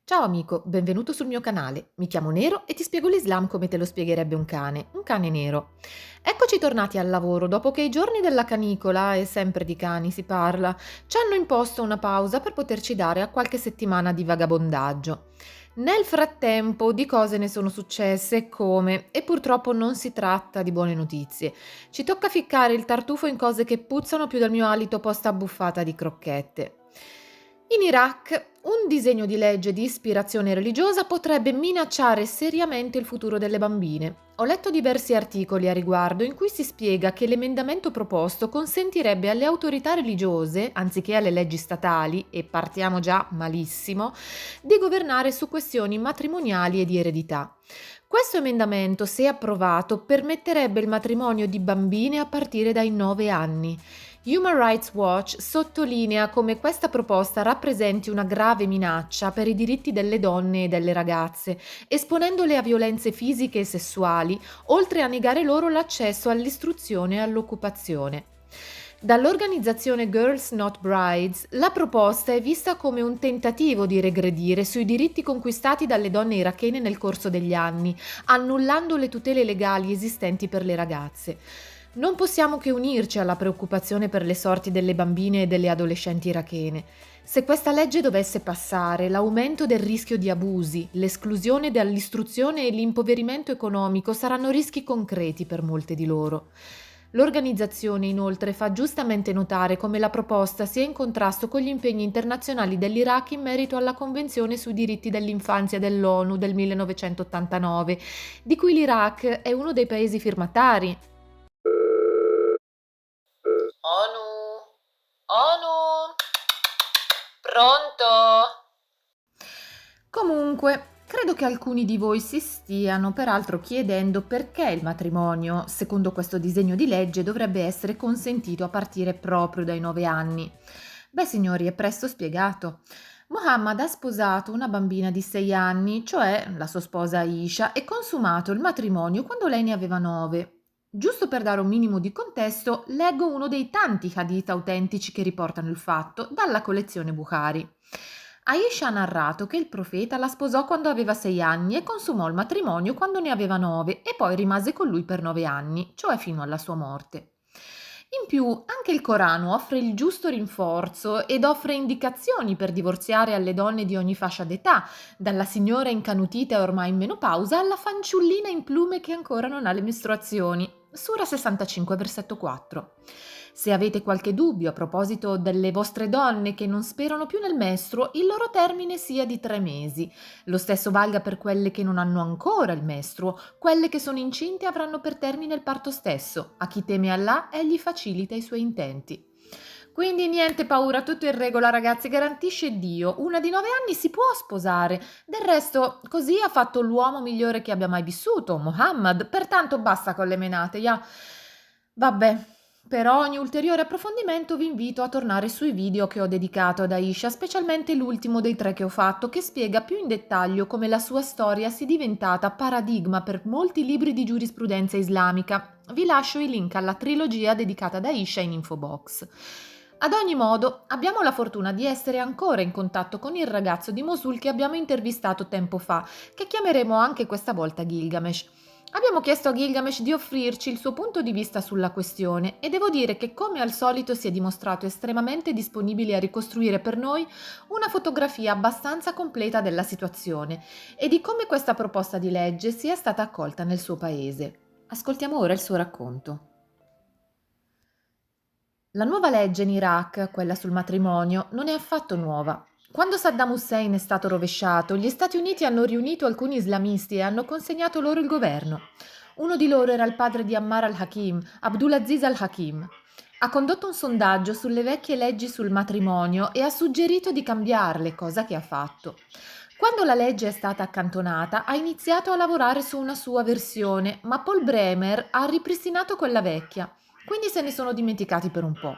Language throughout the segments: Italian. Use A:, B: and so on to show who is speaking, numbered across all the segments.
A: Ciao amico, benvenuto sul mio canale. Mi chiamo Nero e ti spiego l'Islam come te lo spiegherebbe un cane nero. Eccoci tornati al lavoro dopo che i giorni della canicola, e sempre di cani si parla, ci hanno imposto una pausa per poterci dare a qualche settimana di vagabondaggio. Nel frattempo di cose ne sono successe e come, e purtroppo non si tratta di buone notizie. Ci tocca ficcare il tartufo in cose che puzzano più del mio alito post abbuffata di crocchette. In Iraq, un disegno di legge di ispirazione religiosa potrebbe minacciare seriamente il futuro delle bambine. Ho letto diversi articoli a riguardo in cui si spiega che l'emendamento proposto consentirebbe alle autorità religiose, anziché alle leggi statali, e partiamo già malissimo, di governare su questioni matrimoniali e di eredità. Questo emendamento, se approvato, permetterebbe il matrimonio di bambine a partire dai 9 anni. Human Rights Watch sottolinea come questa proposta rappresenti una grave minaccia per i diritti delle donne e delle ragazze, esponendole a violenze fisiche e sessuali, oltre a negare loro l'accesso all'istruzione e all'occupazione. Dall'organizzazione Girls Not Brides, la proposta è vista come un tentativo di regredire sui diritti conquistati dalle donne irachene nel corso degli anni, annullando le tutele legali esistenti per le ragazze. Non possiamo che unirci alla preoccupazione per le sorti delle bambine e delle adolescenti irachene. Se questa legge dovesse passare, l'aumento del rischio di abusi, l'esclusione dall'istruzione e l'impoverimento economico saranno rischi concreti per molte di loro. L'organizzazione inoltre fa giustamente notare come la proposta sia in contrasto con gli impegni internazionali dell'Iraq in merito alla Convenzione sui diritti dell'infanzia dell'ONU del 1989, di cui l'Iraq è uno dei paesi firmatari. ONU, ONU, pronto? Comunque, credo che alcuni di voi si stiano peraltro chiedendo perché il matrimonio, secondo questo disegno di legge, dovrebbe essere consentito a partire proprio dai 9 anni. Beh, signori, è presto spiegato. Muhammad ha sposato una bambina di 6 anni, cioè la sua sposa Aisha, e consumato il matrimonio quando lei ne aveva 9. Giusto per dare un minimo di contesto, leggo uno dei tanti hadith autentici che riportano il fatto dalla collezione Bukhari. Aisha ha narrato che il profeta la sposò quando aveva 6 anni e consumò il matrimonio quando ne aveva 9 e poi rimase con lui per 9 anni, cioè fino alla sua morte. In più, anche il Corano offre il giusto rinforzo ed offre indicazioni per divorziare alle donne di ogni fascia d'età, dalla signora incanutita e ormai in menopausa alla fanciullina in plume che ancora non ha le mestruazioni. Sura 65, versetto 4. Se avete qualche dubbio a proposito delle vostre donne che non sperano più nel mestruo, il loro termine sia di 3 mesi. Lo stesso valga per quelle che non hanno ancora il mestruo, quelle che sono incinte avranno per termine il parto stesso. A chi teme Allah, egli facilita i suoi intenti. Quindi niente paura, tutto in regola ragazzi, garantisce Dio. Una di 9 anni si può sposare. Del resto, così ha fatto l'uomo migliore che abbia mai vissuto, Muhammad. Pertanto basta con le menate, ya. Vabbè, per ogni ulteriore approfondimento vi invito a tornare sui video che ho dedicato ad Aisha, specialmente l'ultimo dei 3 che ho fatto, che spiega più in dettaglio come la sua storia sia diventata paradigma per molti libri di giurisprudenza islamica. Vi lascio i link alla trilogia dedicata ad Aisha in info box. Ad ogni modo, abbiamo la fortuna di essere ancora in contatto con il ragazzo di Mosul che abbiamo intervistato tempo fa, che chiameremo anche questa volta Gilgamesh. Abbiamo chiesto a Gilgamesh di offrirci il suo punto di vista sulla questione e devo dire che come al solito si è dimostrato estremamente disponibile a ricostruire per noi una fotografia abbastanza completa della situazione e di come questa proposta di legge sia stata accolta nel suo paese. Ascoltiamo ora il suo racconto. La nuova legge in Iraq, quella sul matrimonio, non è affatto nuova. Quando Saddam Hussein è stato rovesciato, gli Stati Uniti hanno riunito alcuni islamisti e hanno consegnato loro il governo. Uno di loro era il padre di Ammar al-Hakim, Abdulaziz al-Hakim. Ha condotto un sondaggio sulle vecchie leggi sul matrimonio e ha suggerito di cambiarle, cosa che ha fatto. Quando la legge è stata accantonata, ha iniziato a lavorare su una sua versione, ma Paul Bremer ha ripristinato quella vecchia. Quindi se ne sono dimenticati per un po'.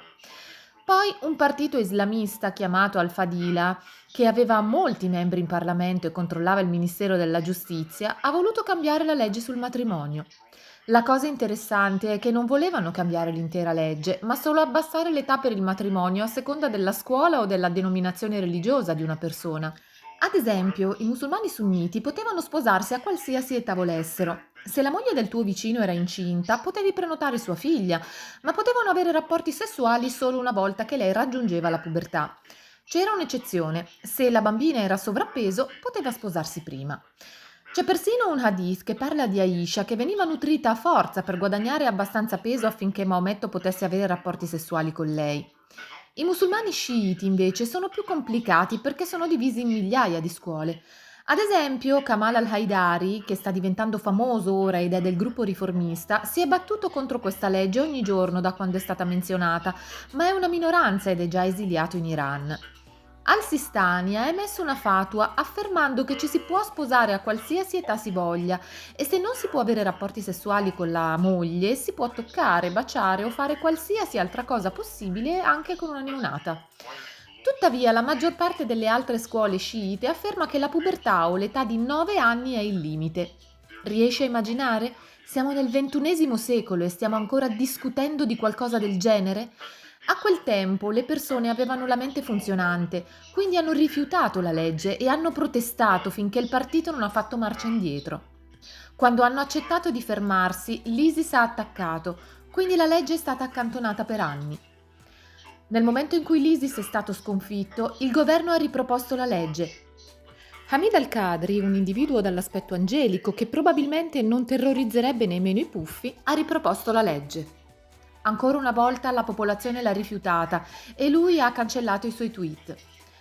A: Poi un partito islamista chiamato Al-Fadila, che aveva molti membri in Parlamento e controllava il Ministero della Giustizia, ha voluto cambiare la legge sul matrimonio. La cosa interessante è che non volevano cambiare l'intera legge, ma solo abbassare l'età per il matrimonio a seconda della scuola o della denominazione religiosa di una persona. Ad esempio, i musulmani sunniti potevano sposarsi a qualsiasi età volessero. Se la moglie del tuo vicino era incinta, potevi prenotare sua figlia, ma potevano avere rapporti sessuali solo una volta che lei raggiungeva la pubertà. C'era un'eccezione: se la bambina era sovrappeso, poteva sposarsi prima. C'è persino un hadith che parla di Aisha che veniva nutrita a forza per guadagnare abbastanza peso affinché Maometto potesse avere rapporti sessuali con lei. I musulmani sciiti invece sono più complicati perché sono divisi in migliaia di scuole. Ad esempio, Kamal al-Haidari, che sta diventando famoso ora ed è del gruppo riformista, si è battuto contro questa legge ogni giorno da quando è stata menzionata, ma è una minoranza ed è già esiliato in Iran. Al-Sistani ha emesso una fatua affermando che ci si può sposare a qualsiasi età si voglia e se non si può avere rapporti sessuali con la moglie, si può toccare, baciare o fare qualsiasi altra cosa possibile anche con una neonata. Tuttavia, la maggior parte delle altre scuole sciite afferma che la pubertà o l'età di 9 anni è il limite. Riesci a immaginare? Siamo nel XXI secolo e stiamo ancora discutendo di qualcosa del genere? A quel tempo le persone avevano la mente funzionante, quindi hanno rifiutato la legge e hanno protestato finché il partito non ha fatto marcia indietro. Quando hanno accettato di fermarsi, l'ISIS ha attaccato, quindi la legge è stata accantonata per anni. Nel momento in cui l'ISIS è stato sconfitto, il governo ha riproposto la legge. Hamid al-Qadri, un individuo dall'aspetto angelico che probabilmente non terrorizzerebbe nemmeno i puffi, ha riproposto la legge. Ancora una volta la popolazione l'ha rifiutata e lui ha cancellato i suoi tweet.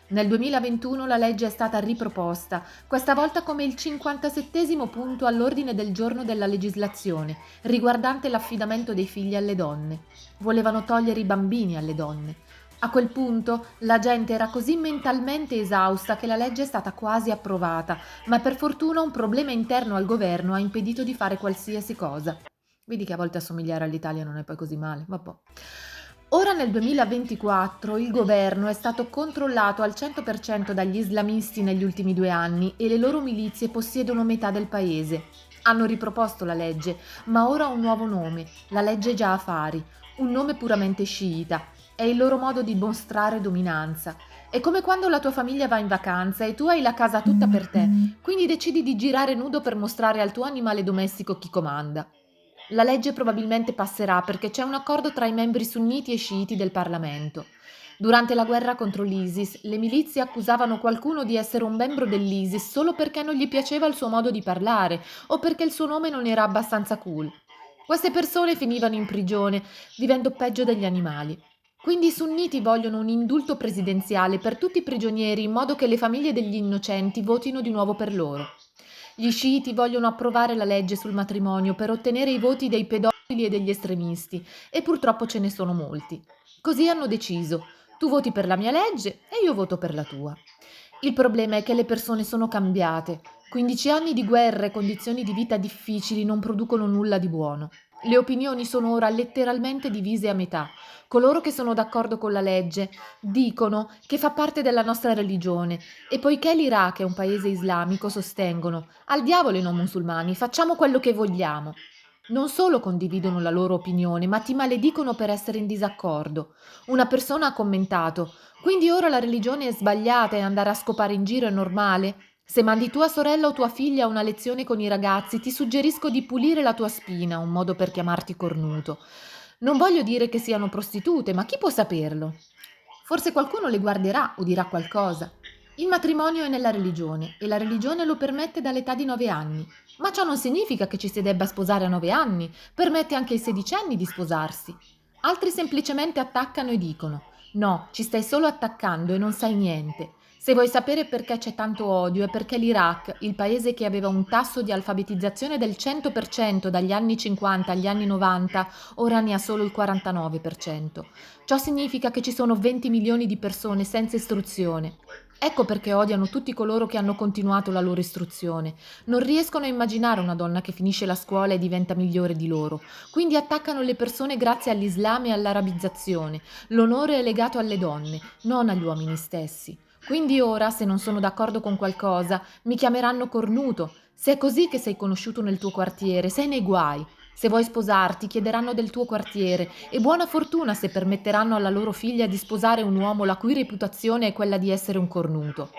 A: Nel 2021 la legge è stata riproposta, questa volta come il 57° punto all'ordine del giorno della legislazione, riguardante l'affidamento dei figli alle donne. Volevano togliere i bambini alle donne. A quel punto la gente era così mentalmente esausta che la legge è stata quasi approvata, ma per fortuna un problema interno al governo ha impedito di fare qualsiasi cosa. Vedi che a volte assomigliare all'Italia non è poi così male, vabbè. Ora nel 2024 il governo è stato controllato al 100% dagli islamisti negli ultimi 2 anni e le loro milizie possiedono metà del paese. Hanno riproposto la legge, ma ora ha un nuovo nome, la legge Jafari, un nome puramente sciita. È il loro modo di mostrare dominanza. È come quando la tua famiglia va in vacanza e tu hai la casa tutta per te, quindi decidi di girare nudo per mostrare al tuo animale domestico chi comanda. La legge probabilmente passerà perché c'è un accordo tra i membri sunniti e sciiti del Parlamento. Durante la guerra contro l'ISIS, le milizie accusavano qualcuno di essere un membro dell'ISIS solo perché non gli piaceva il suo modo di parlare o perché il suo nome non era abbastanza cool. Queste persone finivano in prigione, vivendo peggio degli animali. Quindi i sunniti vogliono un indulto presidenziale per tutti i prigionieri in modo che le famiglie degli innocenti votino di nuovo per loro. Gli sciiti vogliono approvare la legge sul matrimonio per ottenere i voti dei pedofili e degli estremisti, e purtroppo ce ne sono molti. Così hanno deciso: tu voti per la mia legge e io voto per la tua. Il problema è che le persone sono cambiate. 15 anni di guerra e condizioni di vita difficili non producono nulla di buono. Le opinioni sono ora letteralmente divise a metà. Coloro che sono d'accordo con la legge dicono che fa parte della nostra religione e poiché l'Iraq è un paese islamico sostengono: al diavolo i non musulmani, facciamo quello che vogliamo. Non solo condividono la loro opinione, ma ti maledicono per essere in disaccordo. Una persona ha commentato: quindi ora la religione è sbagliata e andare a scopare in giro è normale? Se mandi tua sorella o tua figlia a una lezione con i ragazzi, ti suggerisco di pulire la tua spina, un modo per chiamarti cornuto. Non voglio dire che siano prostitute, ma chi può saperlo? Forse qualcuno le guarderà o dirà qualcosa. Il matrimonio è nella religione e la religione lo permette dall'età di 9 anni. Ma ciò non significa che ci si debba sposare a 9 anni, permette anche ai sedicenni di sposarsi. Altri semplicemente attaccano e dicono: no, ci stai solo attaccando e non sai niente. Se vuoi sapere perché c'è tanto odio è perché l'Iraq, il paese che aveva un tasso di alfabetizzazione del 100% dagli anni 50 agli anni 90, ora ne ha solo il 49%. Ciò significa che ci sono 20 milioni di persone senza istruzione. Ecco perché odiano tutti coloro che hanno continuato la loro istruzione. Non riescono a immaginare una donna che finisce la scuola e diventa migliore di loro. Quindi attaccano le persone grazie all'Islam e all'arabizzazione. L'onore è legato alle donne, non agli uomini stessi. Quindi ora, se non sono d'accordo con qualcosa, mi chiameranno cornuto. Se è così che sei conosciuto nel tuo quartiere, sei nei guai. Se vuoi sposarti, chiederanno del tuo quartiere e buona fortuna se permetteranno alla loro figlia di sposare un uomo la cui reputazione è quella di essere un cornuto.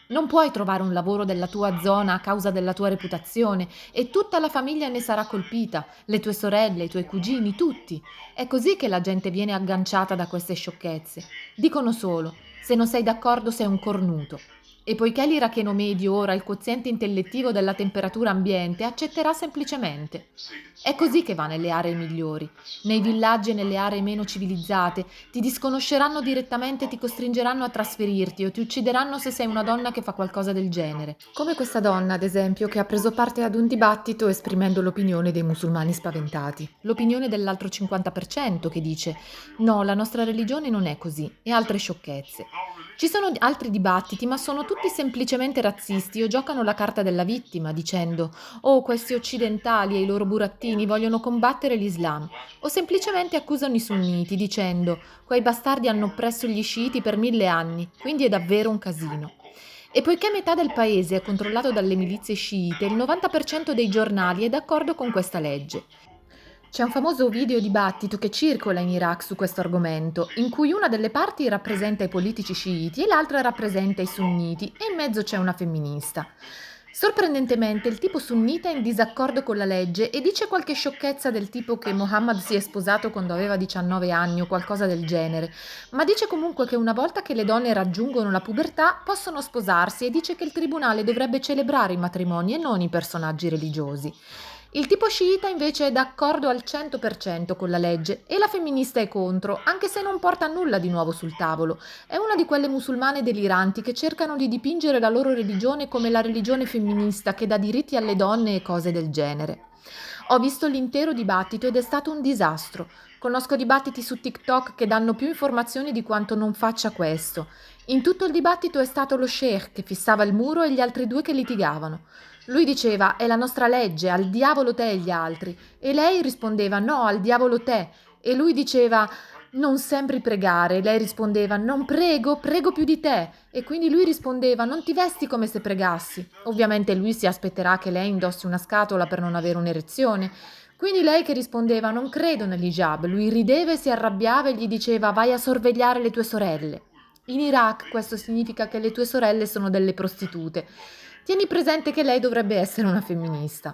A: Non puoi trovare un lavoro della tua zona a causa della tua reputazione e tutta la famiglia ne sarà colpita, le tue sorelle, i tuoi cugini, tutti. È così che la gente viene agganciata da queste sciocchezze. Dicono solo, se non sei d'accordo sei un cornuto. E poiché l'iracheno medio ora ha il quoziente intellettivo della temperatura ambiente, accetterà semplicemente. È così che va nelle aree migliori. Nei villaggi e nelle aree meno civilizzate ti disconosceranno direttamente e ti costringeranno a trasferirti o ti uccideranno se sei una donna che fa qualcosa del genere. Come questa donna, ad esempio, che ha preso parte ad un dibattito esprimendo l'opinione dei musulmani spaventati. L'opinione dell'altro 50% che dice no, la nostra religione non è così e altre sciocchezze. Ci sono altri dibattiti, ma sono tutti semplicemente razzisti o giocano la carta della vittima, dicendo «Oh, questi occidentali e i loro burattini vogliono combattere l'Islam», o semplicemente accusano i sunniti, dicendo «Quei bastardi hanno oppresso gli sciiti per 1000 anni, quindi è davvero un casino». E poiché metà del paese è controllato dalle milizie sciite, il 90% dei giornali è d'accordo con questa legge. C'è un famoso video dibattito che circola in Iraq su questo argomento, in cui una delle parti rappresenta i politici sciiti e l'altra rappresenta i sunniti e in mezzo c'è una femminista. Sorprendentemente il tipo sunnita è in disaccordo con la legge e dice qualche sciocchezza del tipo che Muhammad si è sposato quando aveva 19 anni o qualcosa del genere, ma dice comunque che una volta che le donne raggiungono la pubertà possono sposarsi e dice che il tribunale dovrebbe celebrare i matrimoni e non i personaggi religiosi. Il tipo sciita invece è d'accordo al 100% con la legge e la femminista è contro, anche se non porta nulla di nuovo sul tavolo. È una di quelle musulmane deliranti che cercano di dipingere la loro religione come la religione femminista che dà diritti alle donne e cose del genere. Ho visto l'intero dibattito ed è stato un disastro. Conosco dibattiti su TikTok che danno più informazioni di quanto non faccia questo. In tutto il dibattito è stato lo sheikh che fissava il muro e gli altri due che litigavano. Lui diceva è la nostra legge, al diavolo te e gli altri. E lei rispondeva no, al diavolo te. E lui diceva non sembri pregare. E lei rispondeva non prego, prego più di te. E quindi lui rispondeva non ti vesti come se pregassi. Ovviamente lui si aspetterà che lei indossi una scatola per non avere un'erezione. Quindi lei che rispondeva non credo nell'hijab, lui rideva e si arrabbiava e gli diceva vai a sorvegliare le tue sorelle. In Iraq questo significa che le tue sorelle sono delle prostitute. Tieni presente che lei dovrebbe essere una femminista.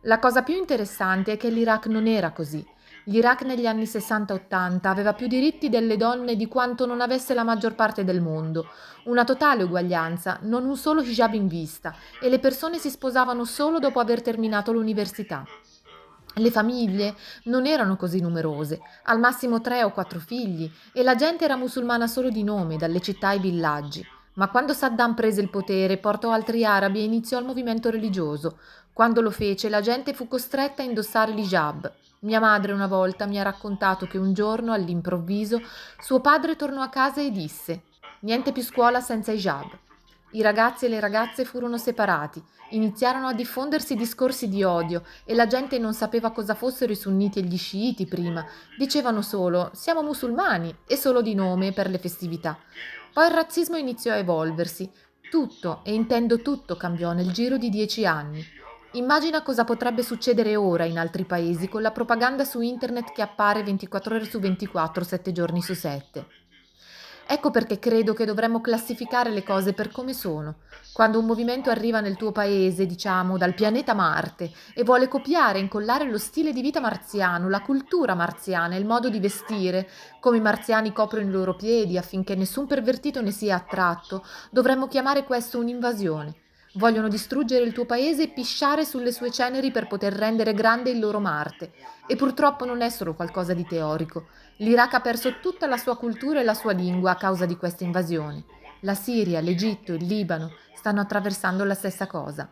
A: La cosa più interessante è che l'Iraq non era così. L'Iraq negli anni 60-80 aveva più diritti delle donne di quanto non avesse la maggior parte del mondo. Una totale uguaglianza, non un solo hijab in vista, e le persone si sposavano solo dopo aver terminato l'università. Le famiglie non erano così numerose, al massimo 3 o 4 figli, e la gente era musulmana solo di nome, dalle città ai villaggi. Ma quando Saddam prese il potere, portò altri arabi e iniziò il movimento religioso. Quando lo fece, la gente fu costretta a indossare l'hijab. Mia madre una volta mi ha raccontato che un giorno, all'improvviso, suo padre tornò a casa e disse: «Niente più scuola senza hijab». I ragazzi e le ragazze furono separati, iniziarono a diffondersi discorsi di odio e la gente non sapeva cosa fossero i sunniti e gli sciiti prima. Dicevano solo «siamo musulmani» e solo di nome per le festività. Poi il razzismo iniziò a evolversi. Tutto, e intendo tutto, cambiò nel giro di 10 anni. Immagina cosa potrebbe succedere ora in altri paesi con la propaganda su internet che appare 24 ore su 24, 7 giorni su 7. Ecco perché credo che dovremmo classificare le cose per come sono. Quando un movimento arriva nel tuo paese, diciamo, dal pianeta Marte, e vuole copiare e incollare lo stile di vita marziano, la cultura marziana, il modo di vestire, come i marziani coprono i loro piedi affinché nessun pervertito ne sia attratto, dovremmo chiamare questo un'invasione. Vogliono distruggere il tuo paese e pisciare sulle sue ceneri per poter rendere grande il loro Marte. E purtroppo non è solo qualcosa di teorico. L'Iraq ha perso tutta la sua cultura e la sua lingua a causa di questa invasione. La Siria, l'Egitto, il Libano stanno attraversando la stessa cosa.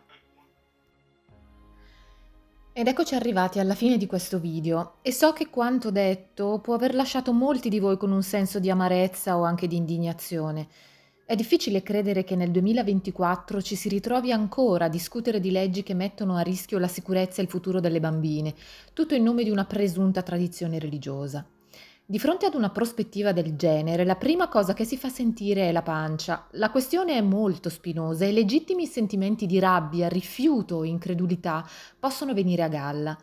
A: Ed eccoci arrivati alla fine di questo video e so che quanto detto può aver lasciato molti di voi con un senso di amarezza o anche di indignazione. È difficile credere che nel 2024 ci si ritrovi ancora a discutere di leggi che mettono a rischio la sicurezza e il futuro delle bambine, tutto in nome di una presunta tradizione religiosa. Di fronte ad una prospettiva del genere, la prima cosa che si fa sentire è la pancia. La questione è molto spinosa e legittimi sentimenti di rabbia, rifiuto o incredulità possono venire a galla.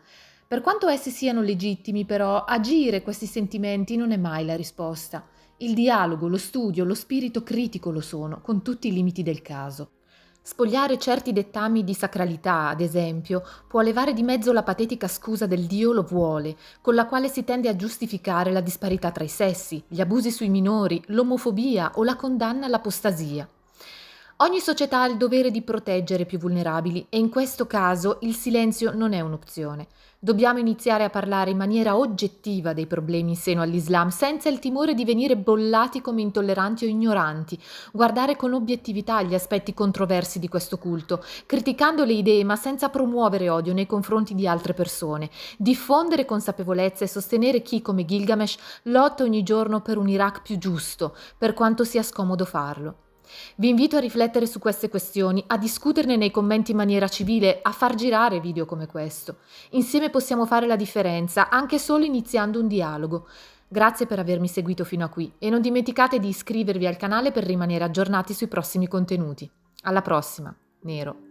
A: Per quanto essi siano legittimi, però, agire questi sentimenti non è mai la risposta. Il dialogo, lo studio, lo spirito critico lo sono, con tutti i limiti del caso. Spogliare certi dettami di sacralità, ad esempio, può levare di mezzo la patetica scusa del Dio lo vuole, con la quale si tende a giustificare la disparità tra i sessi, gli abusi sui minori, l'omofobia o la condanna all'apostasia. Ogni società ha il dovere di proteggere i più vulnerabili e in questo caso il silenzio non è un'opzione. Dobbiamo iniziare a parlare in maniera oggettiva dei problemi in seno all'Islam, senza il timore di venire bollati come intolleranti o ignoranti, guardare con obiettività gli aspetti controversi di questo culto, criticando le idee ma senza promuovere odio nei confronti di altre persone, diffondere consapevolezza e sostenere chi, come Gilgamesh, lotta ogni giorno per un Iraq più giusto, per quanto sia scomodo farlo. Vi invito a riflettere su queste questioni, a discuterne nei commenti in maniera civile, a far girare video come questo. Insieme possiamo fare la differenza, anche solo iniziando un dialogo. Grazie per avermi seguito fino a qui e non dimenticate di iscrivervi al canale per rimanere aggiornati sui prossimi contenuti. Alla prossima, Nero.